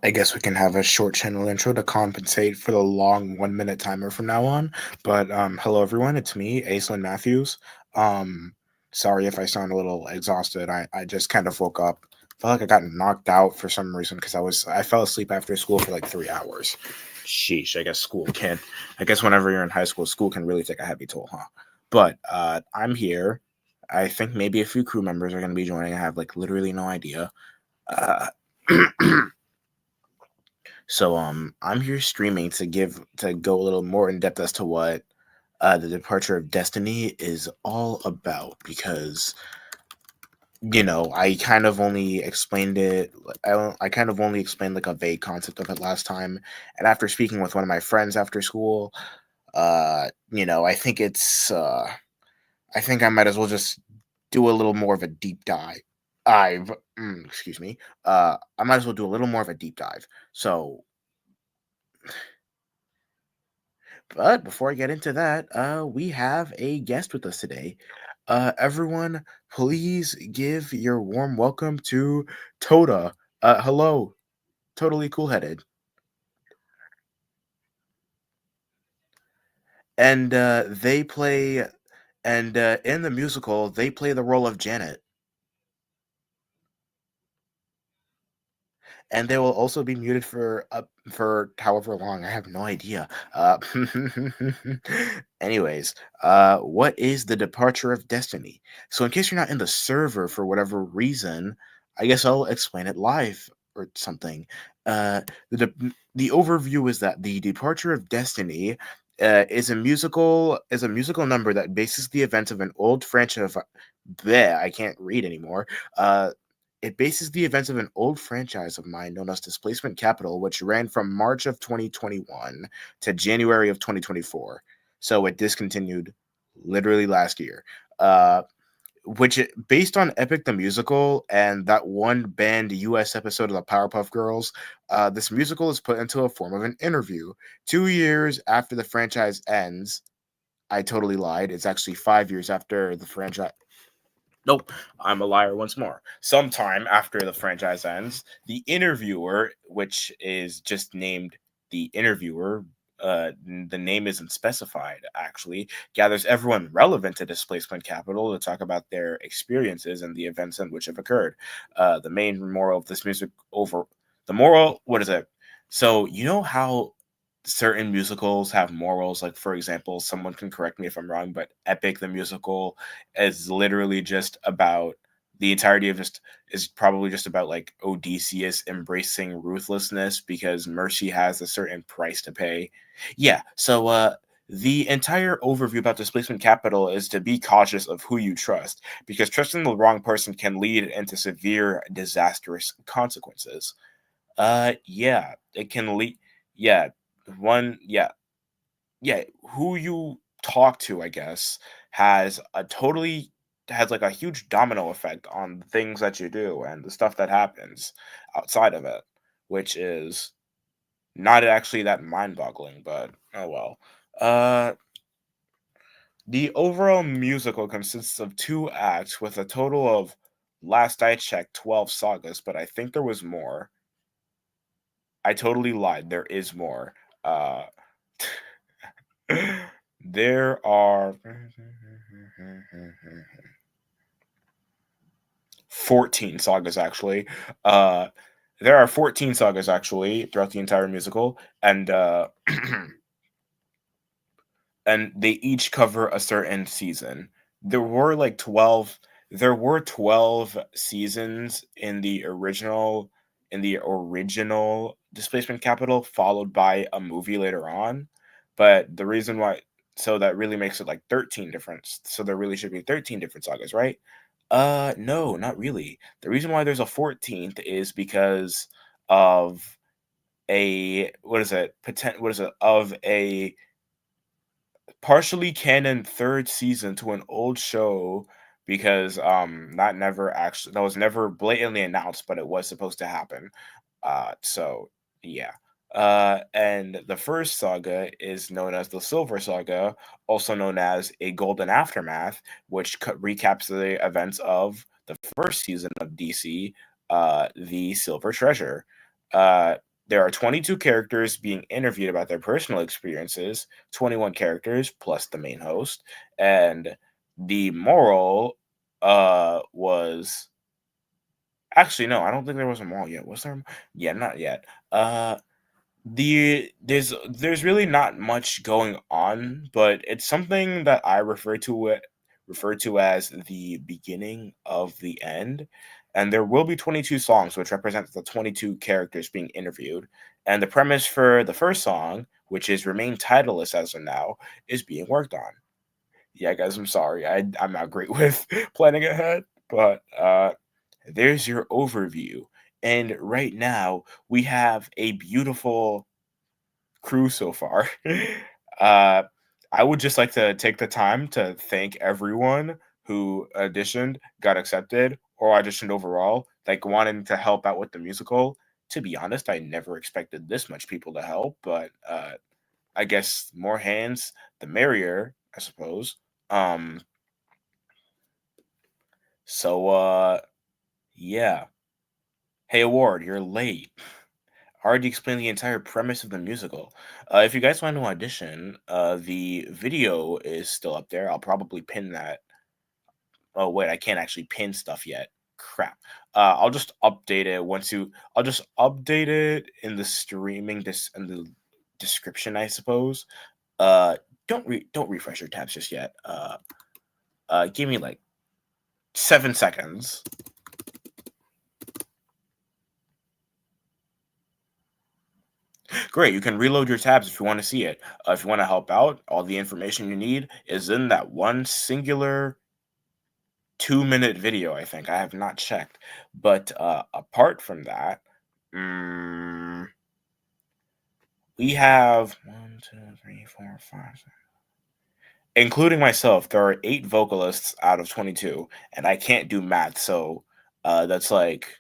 I guess we can have a short channel intro to compensate for the long 1 minute timer from now on. But hello everyone, it's me, Aislinn Matthews. Um, Sorry if I sound a little exhausted. I just kind of woke up. Felt like I got knocked out for some reason because I fell asleep after school for like 3 hours. Sheesh, I guess school can. I guess whenever you're in high school can really take a heavy toll, huh? But I'm here. I think maybe a few crew members are gonna be joining. I have like literally no idea. Uh, So I'm here streaming to go a little more in depth as to what the departure of Destiny is all about because I kind of only explained it. I kind of only explained like a vague concept of it last time, and after speaking with one of my friends after school, I think I think I might as well just do a little more of a deep dive. Excuse me. I might as well do a little more of a deep dive. So But before I get into that, we have a guest with us today. Everyone, please give your warm welcome to Toda. Hello, totally cool headed. And they play, and in the musical, they play the role of Janet. And they will also be muted for however long. I have no idea. Anyways, what is the departure of Destiny? So, in case you're not in the server for whatever reason, I guess I'll explain it live or something. Uh, the overview is that the departure of Destiny is a musical number that bases the events of an old franchise. Bleh, I can't read anymore. It bases the events of an old franchise of mine known as Displacement Capital, which ran from March of 2021 to January of 2024. So it discontinued literally last year. Uh, based on Epic the Musical and that one banned US episode of the Powerpuff Girls, this musical is put into a form of an interview. 2 years after the franchise ends, I totally lied. It's actually 5 years after the franchise. Nope, I'm a liar once more. Sometime after the franchise ends, the interviewer, which is just named the interviewer, the name isn't specified actually, gathers everyone relevant to Displacement Capital to talk about their experiences and the events in which have occurred. The main moral of this music over the moral, what is it? So, you know how certain musicals have morals? Like, for example, someone can correct me if I'm wrong, but Epic the Musical is literally just about the entirety of just is probably just about like Odysseus embracing ruthlessness because mercy has a certain price to pay. Yeah, so the entire overview about Displacement Capital is to be cautious of who you trust because trusting the wrong person can lead into severe disastrous consequences. Yeah, it can lead. Yeah, yeah, yeah, who you talk to, I guess, has a totally has like a huge domino effect on the things that you do and the stuff that happens outside of it, which is not actually that mind-boggling, but oh well. Uh, the overall musical consists of two acts with a total of, last I checked, 12 sagas, but I think there was more. I totally lied. There is more. Uh, there are 14 sagas actually. Uh, there are 14 sagas actually throughout the entire musical, and and they each cover a certain season. There were like 12 there were 12 seasons in the original Displacement Capital, followed by a movie later on. But the reason why so that really makes it like 13 different so there really should be 13 different sagas, right? No, not really. The reason why there's a 14th is because of a what is it of a partially canon third season to an old show because that was never blatantly announced, but it was supposed to happen. So yeah. And the first saga is known as the Silver Saga, also known as a Golden Aftermath, which recaps the events of the first season of DC, the Silver Treasure. Uh, There are 22 characters being interviewed about their personal experiences, 21 characters plus the main host, and the moral was actually no, I don't think there was a moral yet. Was there? Yeah, not yet. There's really not much going on, but it's something that I refer to as the beginning of the end. And there will be 22 songs, which represents the 22 characters being interviewed. And the premise for the first song, which is remain titleless as of now, is being worked on. Yeah, guys, I'm sorry. I'm not great with planning ahead, but there's your overview. And right now we have a beautiful crew so far. uh, I would just like to take the time to thank everyone who auditioned, got accepted, or auditioned overall, like wanting to help out with the musical. To be honest, I never expected this much people to help, but I guess more hands, the merrier, I suppose. Um, so yeah. Hey, Award, you're late. I already explained the entire premise of the musical. If you guys want to audition, the video is still up there. I'll probably pin that. Oh wait, I can't actually pin stuff yet. Crap. I'll just update it once you. I'll just update it in the streaming this in the description, I suppose. Uh, don't refresh your tabs just yet. Give me like 7 seconds. Great, you can reload your tabs if you want to see it. If you want to help out, all the information you need is in that one singular 2-minute video, I think. I have not checked. But apart from that, mm, we have one, two, three, four, five, six. Including myself, there are 8 vocalists out of 22, and I can't do math, so that's like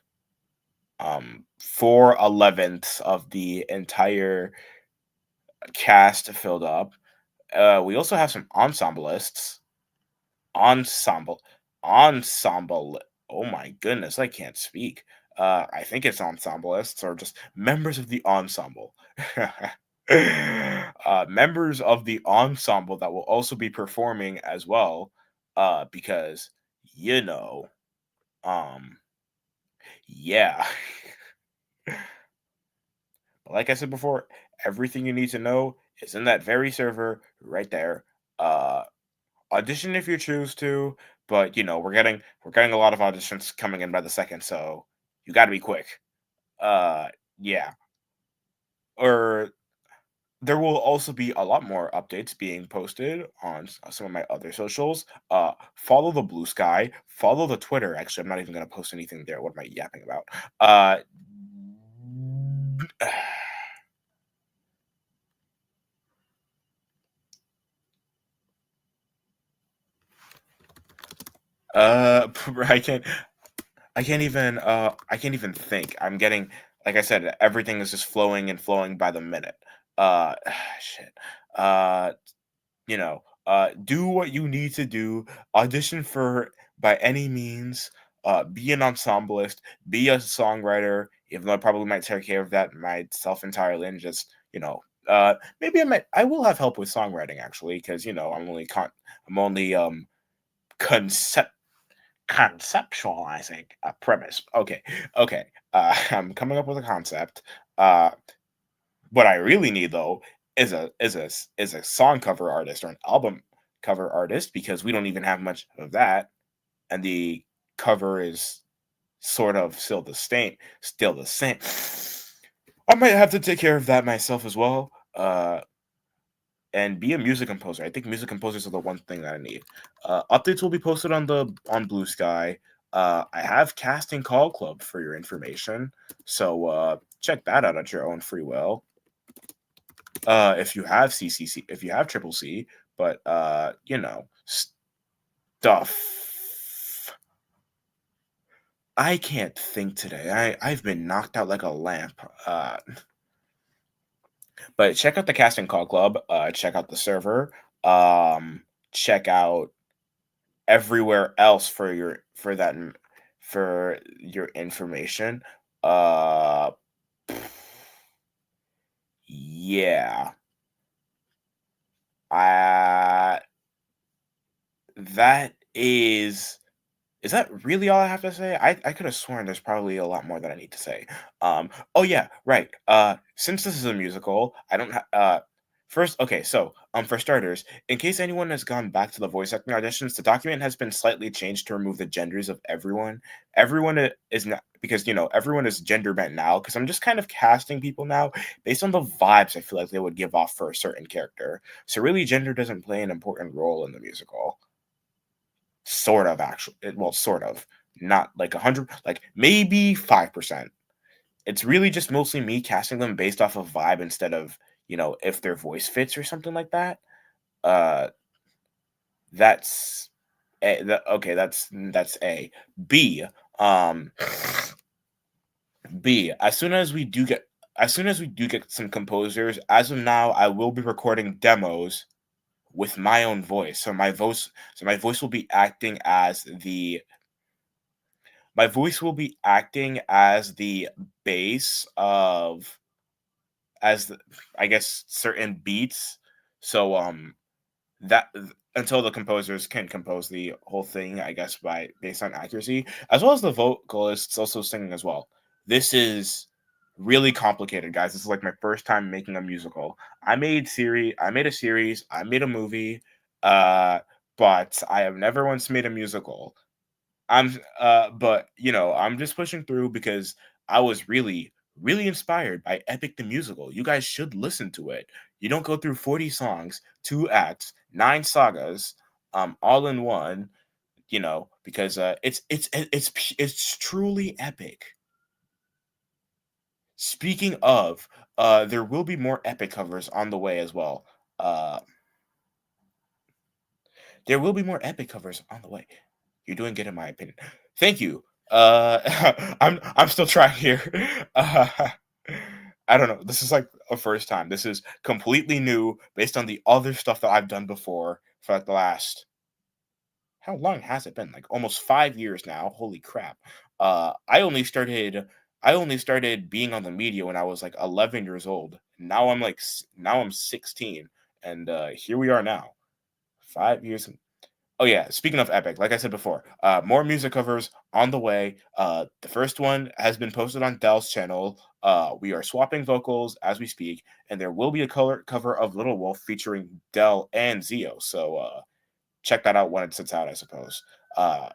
4/11ths of the entire cast filled up. We also have some ensemblists. Ensemble. Ensemble. Oh my goodness, I can't speak. I think it's ensemblists or just members of the ensemble. Members of the ensemble that will also be performing as well. Because you know, um, yeah. Like I said before, everything you need to know is in that very server right there. Uh Audition if you choose to, but we're getting a lot of auditions coming in by the second, so you got to be quick. Uh, yeah. Or there will also be a lot more updates being posted on some of my other socials. Follow the Blue Sky, follow the Twitter. Actually, I'm not even gonna post anything there. What am I yapping about? I can't. I can't even think. I'm getting like I said, everything is just flowing and flowing by the minute. Uh shit. Uh do what you need to do. Audition for by any means. Be an ensemblist, be a songwriter, even though I probably might take care of that myself entirely and just, maybe I will have help with songwriting actually, because I'm only concept conceptualizing a premise. Okay, okay. I'm coming up with a concept. Uh, what I really need though is a song cover artist or an album cover artist because we don't even have much of that, and the cover is sort of still the same. Still the same. I might have to take care of that myself as well. And be a music composer. I think music composers are the one thing that I need. Updates will be posted on Blue Sky. I have Casting Call Club for your information, so check that out at your own free will. If you have CCC, if you have Triple C, but stuff. I can't think today. I've been knocked out like a lamp. But check out the Casting Call Club. Check out the server. Check out everywhere else for your information. Uh, Yeah. Uh, that is that really all I have to say? I could have sworn there's probably a lot more that I need to say. Oh yeah, right. Since this is a musical, I don't first okay, so for starters, in case anyone has gone back to the voice acting auditions, the document has been slightly changed to remove the genders of everyone. Is not because everyone is gender bent now, because I'm just kind of casting people now based on the vibes I feel like they would give off for a certain character. So really gender doesn't play an important role in the musical. Sort of, actually. Well, sort of. Not like 100, like maybe 5%. It's really just mostly me casting them based off of vibe instead of, if their voice fits or something like that. Uh, that's okay, that's A. B, um, B, as soon as we do get some composers, as of now, I will be recording demos with my own voice. So my voice will be acting as the base of as the, I guess, certain beats. So that until the composers can compose the whole thing, I guess, by based on accuracy, as well as the vocalists also singing as well. This is really complicated, guys. This is like my first time making a musical. I made a series, I made a movie, uh, but I have never once made a musical. But I'm just pushing through because I was really, really inspired by Epic the Musical. You guys should listen to it. You don't go through 40 songs, 2 acts, 9 sagas, all in one. Because it's truly epic. Speaking of, there will be more epic covers on the way as well. Uh, there will be more epic covers on the way. You're doing good in my opinion. Thank you. I'm still trying here. Uh, I don't know. This is like a first time. This is completely new based on the other stuff that I've done before for like the last how long has it been? Like almost 5 years now. Holy crap. I only started being on the media when I was like 11 years old. Now I'm 16 and here we are now. 5 years. Oh yeah, speaking of Epic, like I said before, more music covers on the way. The first one has been posted on Dell's channel. We are swapping vocals as we speak, and there will be a color cover of Little Wolf featuring Dell and Zio. So check that out when it sits out, I suppose. Uh,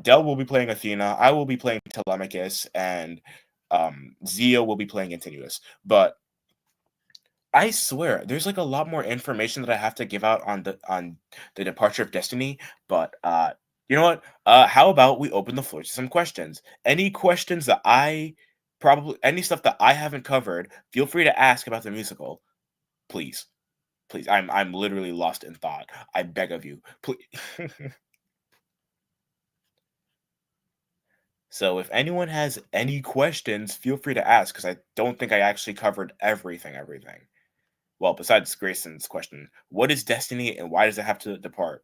Dell will be playing Athena. I will be playing Telemachus, and Zio will be playing Continuous. But I swear, there's like a lot more information that I have to give out on the departure of Destiny, but you know what? How about we open the floor to some questions? Any questions that any stuff that I haven't covered, feel free to ask about the musical. Please. Please. I'm literally lost in thought. I beg of you. Please. So if anyone has any questions, feel free to ask because I don't think I actually covered everything. Well, besides Grayson's question, what is destiny and why does it have to depart?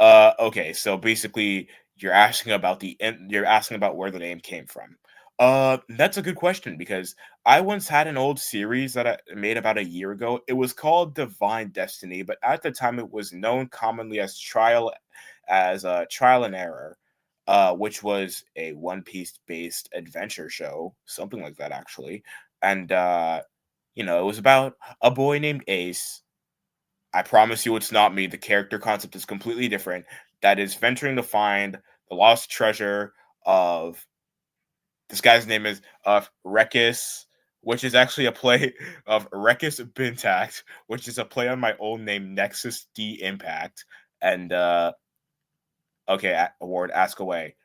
Okay, so basically you're asking about where the name came from. That's a good question because I once had an old series that I made about a year ago. It was called Divine Destiny, but at the time it was known commonly as Trial and Error, which was a One Piece based adventure show, something like that actually. And it was about a boy named Ace. I promise you it's not me. The character concept is completely different. That is venturing to find the lost treasure of this guy's name is Rekis, which is actually a play of Rekis Bintact, which is a play on my own name, Nexus D Impact. And okay, award, ask away.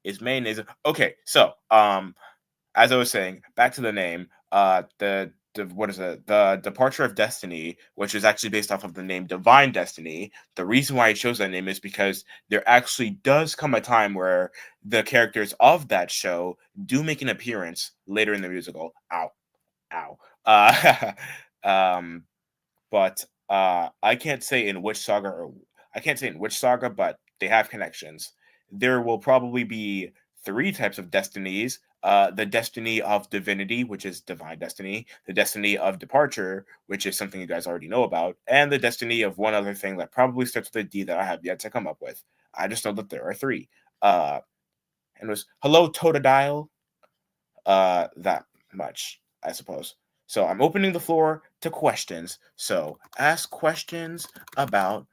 His main is okay, so as I was saying, back to the name, the what is it? The Departure of Destiny, which is actually based off of the name Divine Destiny. The reason why I chose that name is because there actually does come a time where the characters of that show do make an appearance later in the musical. Ow, ow. Um, but I can't say in which saga or I can't say in which saga, but they have connections. There will probably be 3 types of destinies. the destiny of divinity, which is divine destiny, the destiny of departure, which is something you guys already know about, and the destiny of one other thing that probably starts with a D that I have yet to come up with. I just know that there are three. Uh, and it was hello Totodile. That much, I suppose. So I'm opening the floor to questions. So ask questions about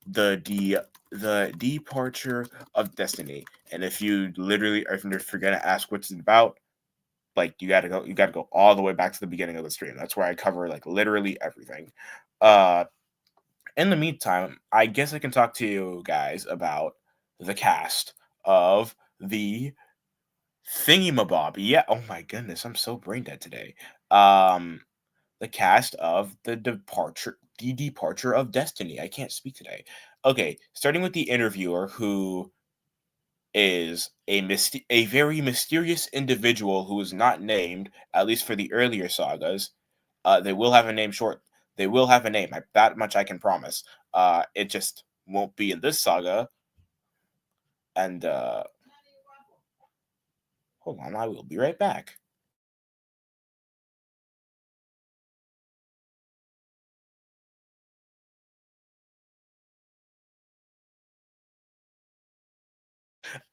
the departure of destiny. And if you literally are if you're gonna ask what's it about, like you gotta go all the way back to the beginning of the stream. That's where I cover like literally everything. Uh in the meantime, I guess I can talk to you guys about the cast of the Thingy-mabob. Yeah. Oh my goodness, I'm so brain dead today. Um, the cast of the departure of Destiny. I can't speak today. Okay, starting with the interviewer, who is a very mysterious individual who is not named, at least for the earlier sagas. They will have a name short. They will have a name. That much I can promise. It just won't be in this saga. And hold on, I will be right back.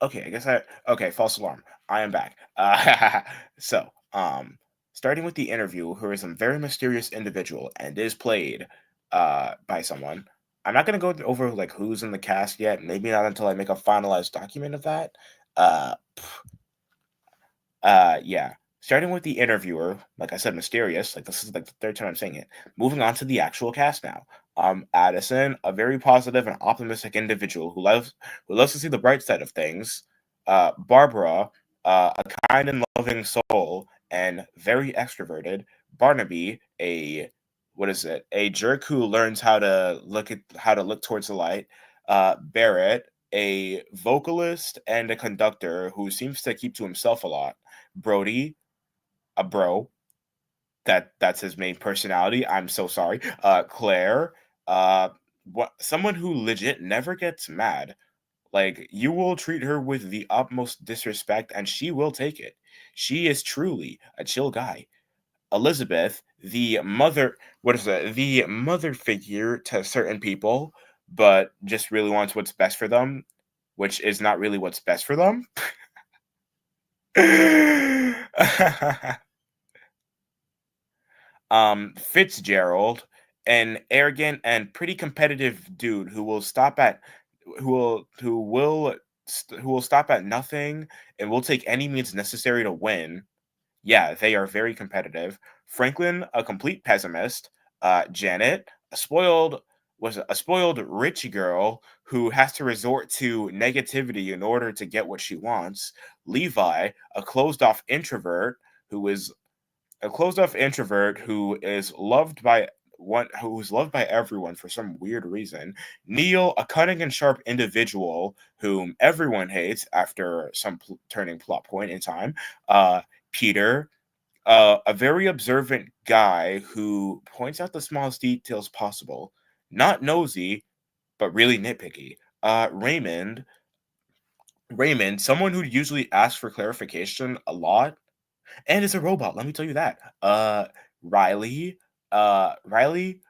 Okay, I guess okay, false alarm. I am back. So, starting with the interview, who is a very mysterious individual and is played by someone. I'm not gonna go over like who's in the cast yet. Maybe not until I make a finalized document of that. Uh, yeah. Starting with the interviewer, like I said, mysterious. Like this is like the third time I'm saying it. Moving on to the actual cast now. Addison, a very positive and optimistic individual who loves to see the bright side of things. Barbara, a kind and loving soul and very extroverted. Barnaby, a what is it? A jerk who learns how to look towards the light. Barrett, a vocalist and a conductor who seems to keep to himself a lot. Brody, a bro. That's his main personality. I'm so sorry. Claire, uh, what someone who legit never gets mad. Like you will treat her with the utmost disrespect, and she will take it. She is truly a chill guy. Elizabeth, the mother, what is it? The mother figure to certain people, but just really wants what's best for them, which is not really what's best for them. Fitzgerald, an arrogant and pretty competitive dude who will stop at nothing and will take any means necessary to win. Yeah, they are very competitive. Franklin, a complete pessimist. Janet, a spoiled rich girl who has to resort to negativity in order to get what she wants. Levi, a closed off introvert who is a closed off introvert who's loved by everyone for some weird reason. Neil, a cunning and sharp individual whom everyone hates after some turning plot point in time. Peter, a very observant guy who points out the smallest details possible. Not nosy, but really nitpicky. Raymond, someone who usually asks for clarification a lot and is a robot. Let me tell you that. Riley, Riley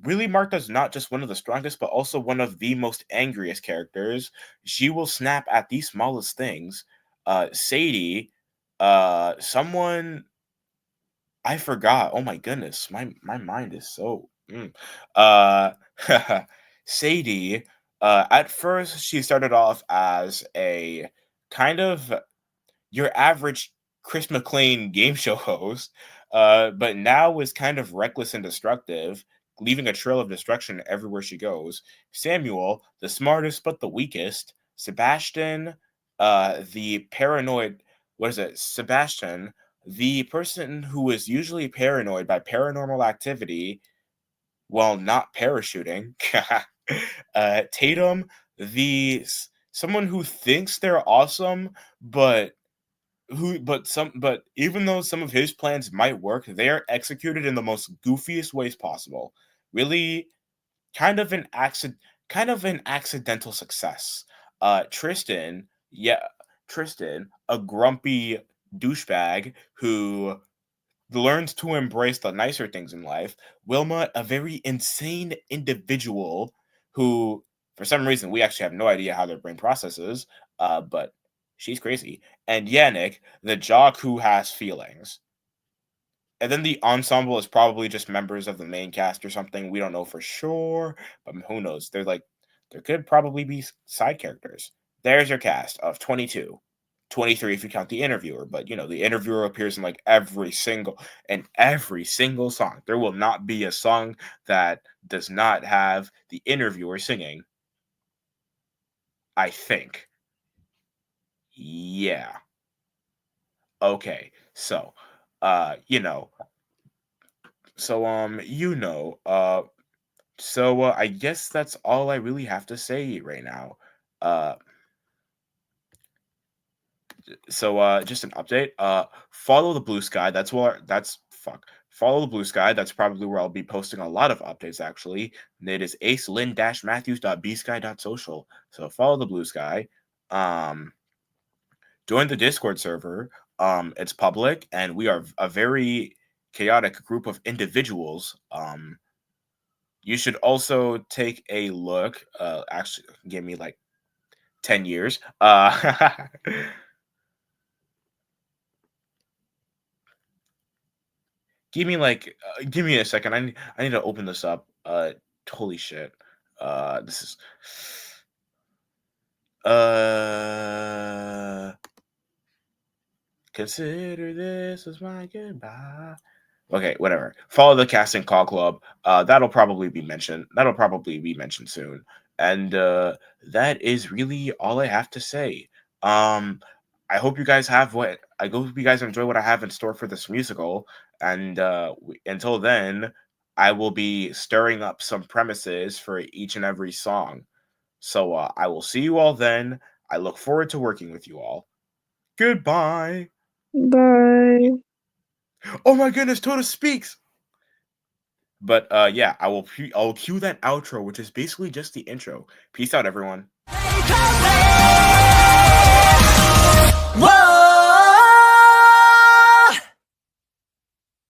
really marked as not just one of the strongest, but also one of the most angriest characters. She will snap at the smallest things. Sadie, someone I forgot. Oh my goodness, my mind is so. Uh, Sadie. At first, she started off as a kind of your average Chris McLean game show host, but now is kind of reckless and destructive, leaving a trail of destruction everywhere she goes. Samuel, the smartest but the weakest. Sebastian, the paranoid. What is it? Sebastian, the person who is usually paranoid by paranormal activity while not parachuting. Tatum, someone who thinks they're awesome, but even though some of his plans might work, they are executed in the most goofiest ways possible. Really kind of an accidental success. Tristan, yeah, Tristan, a grumpy douchebag who learns to embrace the nicer things in life. Wilma, a very insane individual who, for some reason, we actually have no idea how their brain processes, but she's crazy. And Yannick, the jock who has feelings. And then the ensemble is probably just members of the main cast or something. We don't know for sure, but who knows? There could probably be side characters. There's your cast of 22. 23 if you count the interviewer, but the interviewer appears in like every single song. There will not be a song that does not have the interviewer singing. I think. Yeah. Okay. So, you know, I guess that's all I really have to say right now. Uh, just an update. Follow the Blue Sky. Follow the Blue Sky. That's probably where I'll be posting a lot of updates. Actually, and it is acelyn-matthews.bsky.social. So follow the Blue Sky. Join the Discord server. It's public, and we are a very chaotic group of individuals. You should also take a look. Actually, give me like 10 years. Give me a second. I need to open this up. Holy shit. This is consider this as my goodbye. Okay, whatever. Follow the Casting Call Club. That'll probably be mentioned. Soon. And that is really all I have to say. I hope you guys enjoy what I have in store for this musical. And until then, I will be stirring up some premises for each and every song. So I will see you all then. I look forward to working with you all. Goodbye. Bye. Oh my goodness, Tota speaks. But yeah, I will cue that outro, which is basically just the intro. Peace out, everyone.